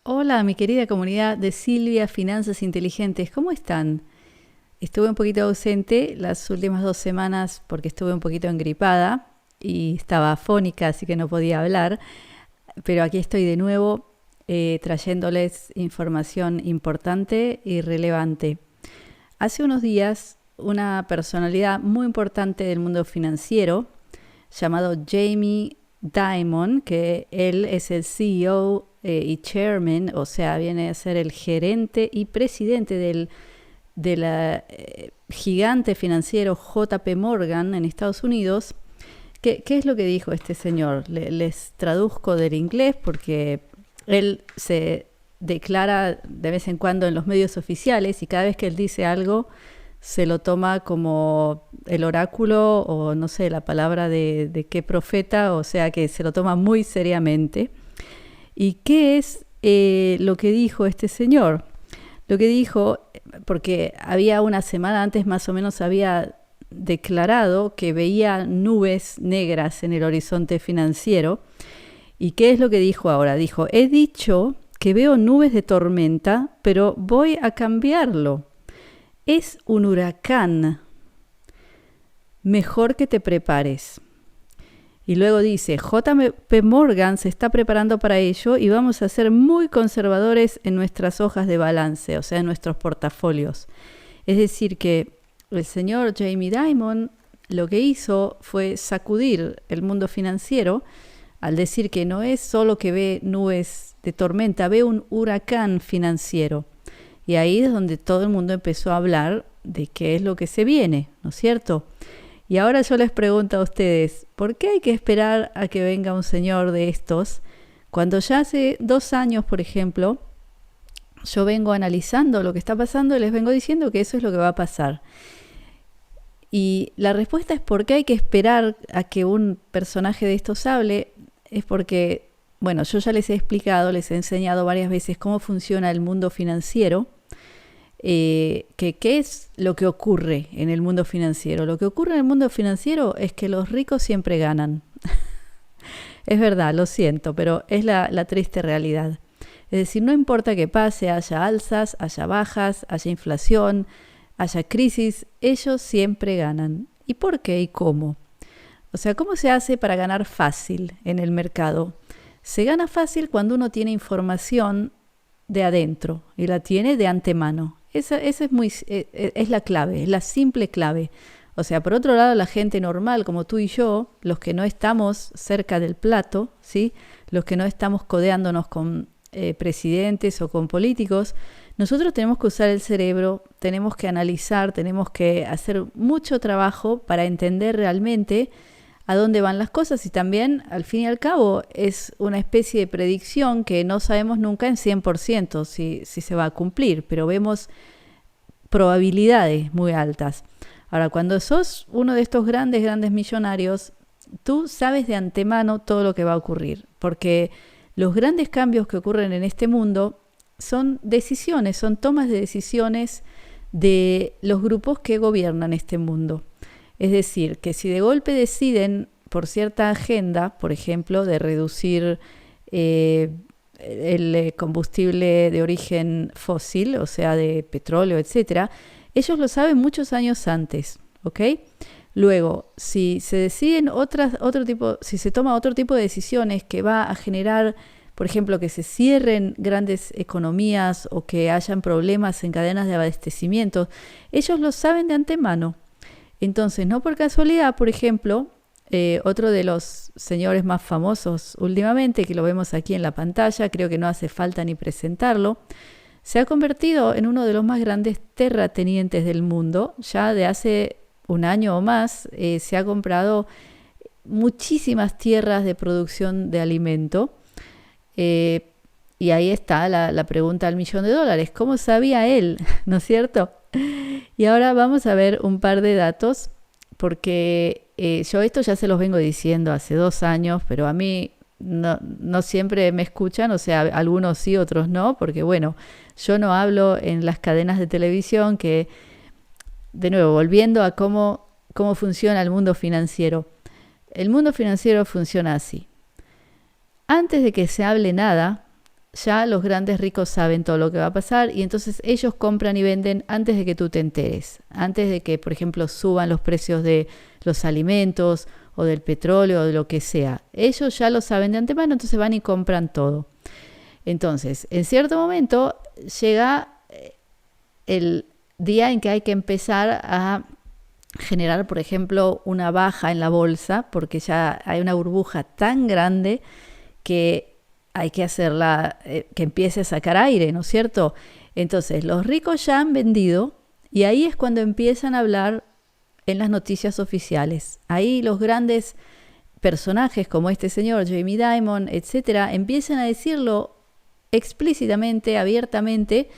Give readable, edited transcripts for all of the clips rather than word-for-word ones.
Hola, mi querida comunidad de Silvia Finanzas Inteligentes, ¿cómo están? Estuve un poquito ausente las últimas 2 semanas porque estuve un poquito engripada y estaba afónica, así que no podía hablar, pero aquí estoy de nuevo trayéndoles información importante y relevante. Hace unos días, una personalidad muy importante del mundo financiero, llamado Jamie Dimon, que él es el CEO y chairman, o sea, viene a ser el gerente y presidente del gigante financiero JP Morgan en Estados Unidos. ¿Qué es lo que dijo este señor? Les traduzco del inglés porque él se declara de vez en cuando en los medios oficiales y cada vez que él dice algo se lo toma como el oráculo o no sé, la palabra de qué profeta, o sea que se lo toma muy seriamente. ¿Y qué es lo que dijo este señor? Lo que dijo, porque había una semana antes más o menos había declarado que veía nubes negras en el horizonte financiero. ¿Y qué es lo que dijo ahora? Dijo, he dicho que veo nubes de tormenta, pero voy a cambiarlo. Es un huracán. Mejor que te prepares. Y luego dice, JP Morgan se está preparando para ello y vamos a ser muy conservadores en nuestras hojas de balance, o sea, en nuestros portafolios. Es decir, que el señor Jamie Dimon lo que hizo fue sacudir el mundo financiero al decir que no es solo que ve nubes de tormenta, ve un huracán financiero. Y ahí es donde todo el mundo empezó a hablar de qué es lo que se viene, ¿no es cierto? Y ahora yo les pregunto a ustedes, ¿por qué hay que esperar a que venga un señor de estos cuando ya hace 2 años, por ejemplo, yo vengo analizando lo que está pasando y les vengo diciendo que eso es lo que va a pasar? Y la respuesta es por qué hay que esperar a que un personaje de estos hable, es porque, bueno, yo ya les he explicado, les he enseñado varias veces cómo funciona el mundo financiero. ¿Qué es lo que ocurre en el mundo financiero? Lo que ocurre en el mundo financiero es que los ricos siempre ganan. Es verdad, lo siento, pero es la triste realidad. Es decir, no importa qué pase, haya alzas, haya bajas, haya inflación, haya crisis, ellos siempre ganan. ¿Y por qué y cómo? O sea, ¿cómo se hace para ganar fácil en el mercado? Se gana fácil cuando uno tiene información de adentro y la tiene de antemano. Esa es la clave, es la simple clave. O sea, por otro lado, la gente normal como tú y yo, los que no estamos cerca del plato, ¿sí? Los que no estamos codeándonos con presidentes o con políticos, nosotros tenemos que usar el cerebro, tenemos que analizar, tenemos que hacer mucho trabajo para entender realmente a dónde van las cosas, y también, al fin y al cabo, es una especie de predicción que no sabemos nunca en 100% si se va a cumplir, pero vemos probabilidades muy altas. Ahora, cuando sos uno de estos grandes millonarios, tú sabes de antemano todo lo que va a ocurrir, porque los grandes cambios que ocurren en este mundo son decisiones, son tomas de decisiones de los grupos que gobiernan este mundo. Es decir, que si de golpe deciden por cierta agenda, por ejemplo, de reducir el combustible de origen fósil, o sea, de petróleo, etcétera, ellos lo saben muchos años antes, ¿ok? Luego, si se deciden si se toma otro tipo de decisiones que va a generar, por ejemplo, que se cierren grandes economías o que hayan problemas en cadenas de abastecimiento, ellos lo saben de antemano. Entonces, no por casualidad, por ejemplo, otro de los señores más famosos últimamente, que lo vemos aquí en la pantalla, creo que no hace falta ni presentarlo, se ha convertido en uno de los más grandes terratenientes del mundo. Ya de hace un año o más se ha comprado muchísimas tierras de producción de alimento. Y ahí está la pregunta al $1.000.000. ¿Cómo sabía él? ¿No es cierto? Y ahora vamos a ver un par de datos, porque yo esto ya se los vengo diciendo hace 2 años, pero a mí no siempre me escuchan, o sea, algunos sí, otros no, porque bueno, yo no hablo en las cadenas de televisión, que, de nuevo, volviendo a cómo funciona el mundo financiero. El mundo financiero funciona así. Antes de que se hable nada, ya los grandes ricos saben todo lo que va a pasar y entonces ellos compran y venden antes de que tú te enteres, antes de que, por ejemplo, suban los precios de los alimentos o del petróleo o de lo que sea. Ellos ya lo saben de antemano, entonces van y compran todo. Entonces, en cierto momento llega el día en que hay que empezar a generar, por ejemplo, una baja en la bolsa, porque ya hay una burbuja tan grande que hay que hacerla, que empiece a sacar aire, ¿no es cierto? Entonces, los ricos ya han vendido y ahí es cuando empiezan a hablar en las noticias oficiales. Ahí los grandes personajes como este señor, Jamie Dimon, etcétera, empiezan a decirlo explícitamente, abiertamente,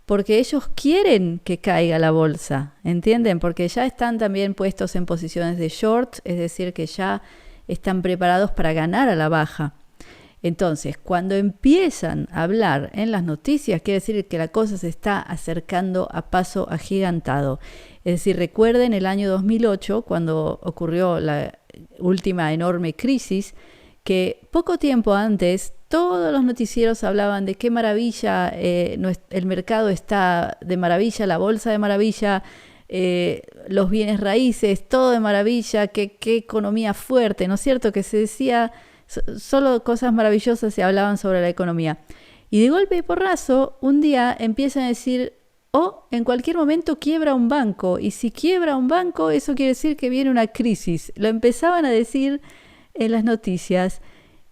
porque ellos quieren que caiga la bolsa, ¿entienden? Porque ya están también puestos en posiciones de short, es decir, que ya están preparados para ganar a la baja. Entonces, cuando empiezan a hablar en las noticias, quiere decir que la cosa se está acercando a paso agigantado. Es decir, recuerden el año 2008, cuando ocurrió la última enorme crisis, que poco tiempo antes todos los noticieros hablaban de qué maravilla, el mercado está de maravilla, la bolsa de maravilla, los bienes raíces, todo de maravilla, qué economía fuerte, ¿no es cierto? Que se decía, solo cosas maravillosas se hablaban sobre la economía. Y de golpe y porrazo, un día empiezan a decir, en cualquier momento quiebra un banco, y si quiebra un banco, eso quiere decir que viene una crisis. Lo empezaban a decir en las noticias,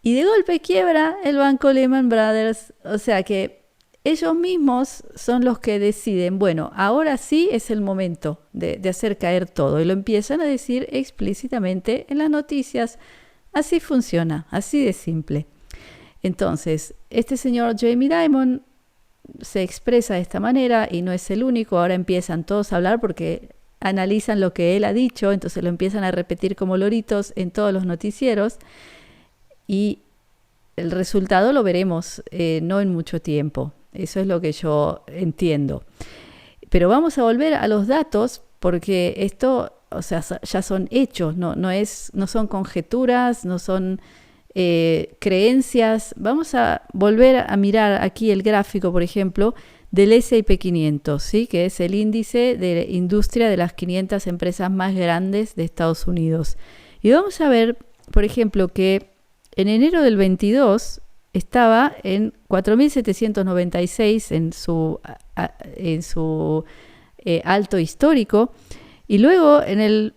y de golpe quiebra el banco Lehman Brothers. O sea que ellos mismos son los que deciden, bueno, ahora sí es el momento de hacer caer todo, y lo empiezan a decir explícitamente en las noticias. Así funciona, así de simple. Entonces, este señor Jamie Dimon se expresa de esta manera y no es el único. Ahora empiezan todos a hablar porque analizan lo que él ha dicho, entonces lo empiezan a repetir como loritos en todos los noticieros y el resultado lo veremos no en mucho tiempo. Eso es lo que yo entiendo. Pero vamos a volver a los datos porque esto, o sea, ya son hechos, no son conjeturas, no son creencias. Vamos a volver a mirar aquí el gráfico, por ejemplo, del S&P 500, ¿sí? Que es el índice de industria de las 500 empresas más grandes de Estados Unidos. Y vamos a ver, por ejemplo, que en enero del 22 estaba en 4.796 en su alto histórico, y luego en el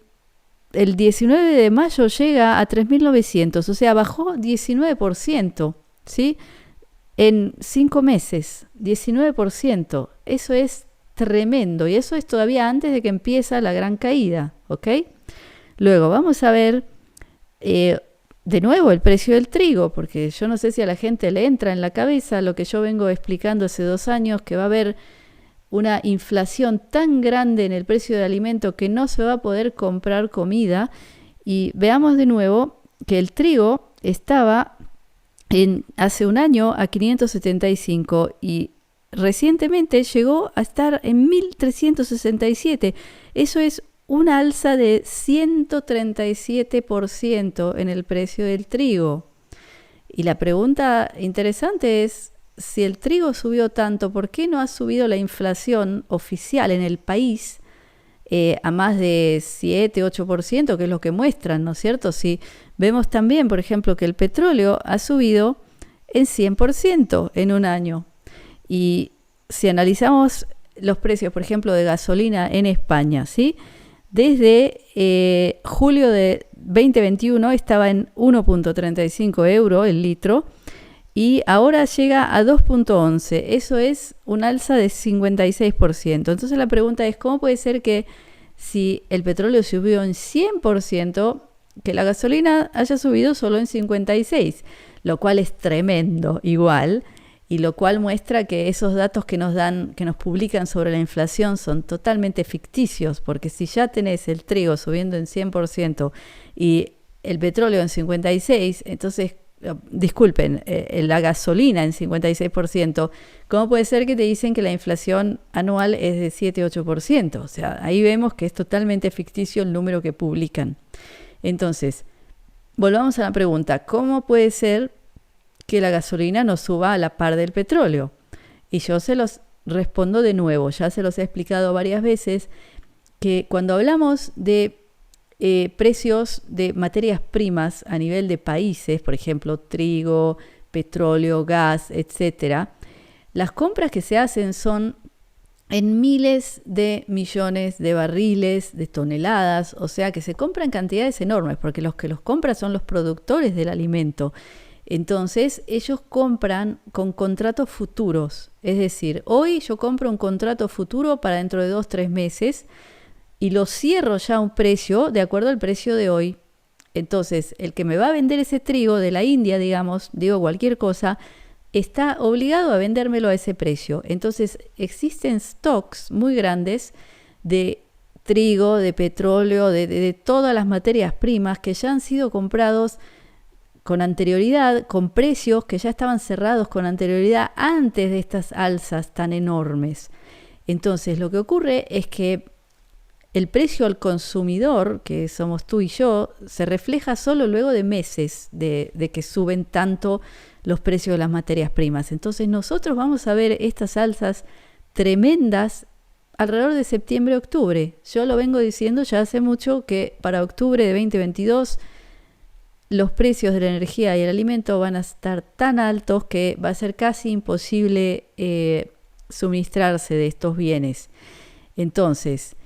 19 de mayo llega a 3.900, o sea, bajó 19%, ¿sí? En 5 meses, 19%. Eso es tremendo, y eso es todavía antes de que empieza la gran caída, ¿ok? Luego vamos a ver de nuevo el precio del trigo, porque yo no sé si a la gente le entra en la cabeza lo que yo vengo explicando hace 2 años, que va a haber una inflación tan grande en el precio del alimento que no se va a poder comprar comida. Y veamos de nuevo que el trigo estaba hace un año a 575 y recientemente llegó a estar en 1.367. Eso es una alza de 137% en el precio del trigo. Y la pregunta interesante es, si el trigo subió tanto, ¿por qué no ha subido la inflación oficial en el país a más de 7-8%, que es lo que muestran, ¿no es cierto? Si vemos también, por ejemplo, que el petróleo ha subido en 100% en un año. Y si analizamos los precios, por ejemplo, de gasolina en España, ¿sí? Desde julio de 2021 estaba en 1.35 euros el litro y ahora llega a 2.11. Eso es un alza de 56%. Entonces la pregunta es, ¿cómo puede ser que si el petróleo subió en 100%, que la gasolina haya subido solo en 56%? Lo cual es tremendo igual. Y lo cual muestra que esos datos que nos dan, que nos publican sobre la inflación son totalmente ficticios, porque si ya tenés el trigo subiendo en 100% y el petróleo en 56%, entonces, disculpen, la gasolina en 56%, ¿cómo puede ser que te dicen que la inflación anual es de 7-8%? O sea, ahí vemos que es totalmente ficticio el número que publican. Entonces, volvamos a la pregunta, ¿cómo puede ser que la gasolina no suba a la par del petróleo. Y yo se los respondo de nuevo, ya se los he explicado varias veces, que cuando hablamos de precios de materias primas a nivel de países, por ejemplo, trigo, petróleo, gas, etcétera, las compras que se hacen son en miles de millones de barriles, de toneladas, o sea que se compran cantidades enormes, porque los que los compran son los productores del alimento. Entonces, ellos compran con contratos futuros. Es decir, hoy yo compro un contrato futuro para dentro de 2-3 meses y lo cierro ya a un precio de acuerdo al precio de hoy. Entonces, el que me va a vender ese trigo de la India, digamos, digo cualquier cosa, está obligado a vendérmelo a ese precio. Entonces, existen stocks muy grandes de trigo, de petróleo, de todas las materias primas que ya han sido comprados con anterioridad, con precios que ya estaban cerrados con anterioridad antes de estas alzas tan enormes. Entonces, lo que ocurre es que el precio al consumidor, que somos tú y yo, se refleja solo luego de meses de que suben tanto los precios de las materias primas. Entonces, nosotros vamos a ver estas alzas tremendas alrededor de septiembre-octubre. Yo lo vengo diciendo ya hace mucho que para octubre de 2022 los precios de la energía y el alimento van a estar tan altos que va a ser casi imposible suministrarse de estos bienes. Entonces,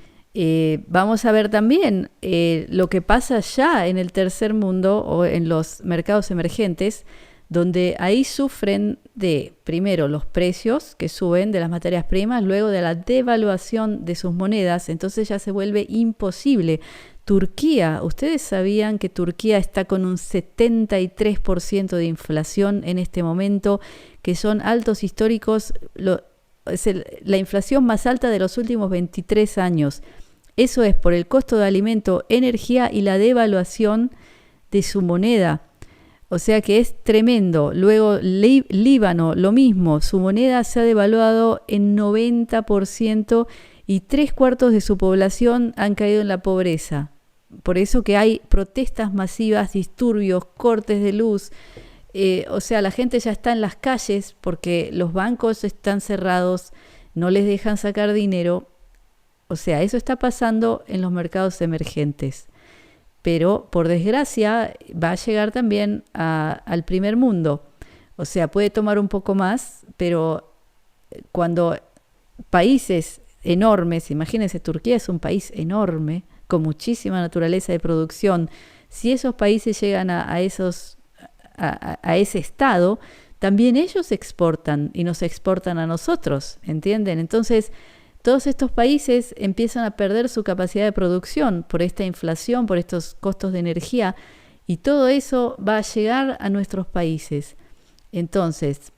vamos a ver también lo que pasa ya en el tercer mundo o en los mercados emergentes, donde ahí sufren de, primero, los precios que suben de las materias primas, luego de la devaluación de sus monedas, entonces ya se vuelve imposible. Turquía, ¿ustedes sabían que Turquía está con un 73% de inflación en este momento, que son altos históricos, es la inflación más alta de los últimos 23 años? Eso es por el costo de alimento, energía y la devaluación de su moneda. O sea que es tremendo. Luego Líbano, lo mismo, su moneda se ha devaluado en 90% y 3/4 de su población han caído en la pobreza. Por eso que hay protestas masivas, disturbios, cortes de luz. O sea, la gente ya está en las calles porque los bancos están cerrados, no les dejan sacar dinero. O sea, eso está pasando en los mercados emergentes. Pero, por desgracia, va a llegar también al primer mundo. O sea, puede tomar un poco más, pero cuando países enormes, imagínense, Turquía es un país enorme, con muchísima naturaleza de producción. Si esos países llegan a ese estado, también ellos exportan y nos exportan a nosotros, ¿entienden? Entonces, todos estos países empiezan a perder su capacidad de producción por esta inflación, por estos costos de energía, y todo eso va a llegar a nuestros países. Entonces,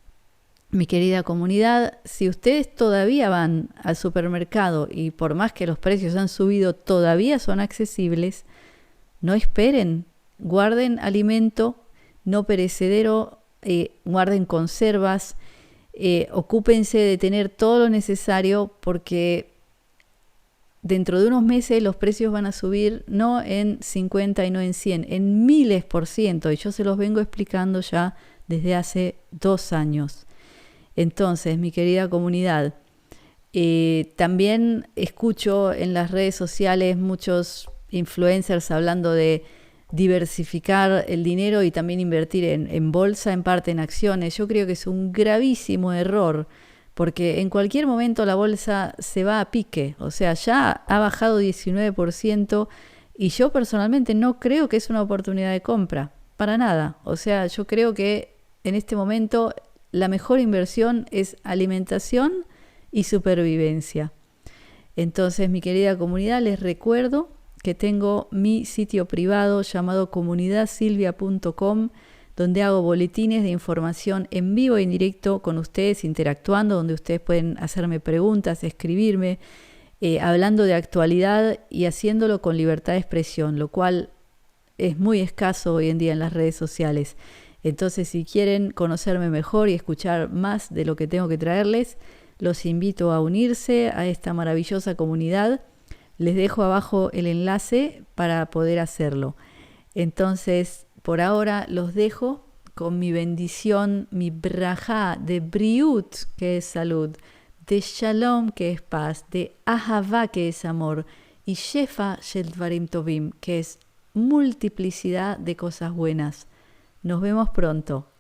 mi querida comunidad, si ustedes todavía van al supermercado y por más que los precios han subido, todavía son accesibles, no esperen, guarden alimento no perecedero, guarden conservas, ocúpense de tener todo lo necesario porque dentro de unos meses los precios van a subir no en 50 y no en 100, en miles %, y yo se los vengo explicando ya desde hace 2 años. Entonces, mi querida comunidad, también escucho en las redes sociales muchos influencers hablando de diversificar el dinero y también invertir en bolsa, en parte en acciones. Yo creo que es un gravísimo error, porque en cualquier momento la bolsa se va a pique. O sea, ya ha bajado 19% y yo personalmente no creo que es una oportunidad de compra, para nada. O sea, yo creo que en este momento la mejor inversión es alimentación y supervivencia. Entonces, mi querida comunidad, les recuerdo que tengo mi sitio privado llamado comunidadsilvia.com, donde hago boletines de información en vivo y en directo con ustedes, interactuando, donde ustedes pueden hacerme preguntas, escribirme, hablando de actualidad y haciéndolo con libertad de expresión, lo cual es muy escaso hoy en día en las redes sociales. Entonces, si quieren conocerme mejor y escuchar más de lo que tengo que traerles, los invito a unirse a esta maravillosa comunidad. Les dejo abajo el enlace para poder hacerlo. Entonces, por ahora los dejo con mi bendición, mi brajá de briut, que es salud, de shalom, que es paz, de ahavá, que es amor, y shefa shel dvarim tovim, que es multiplicidad de cosas buenas. Nos vemos pronto.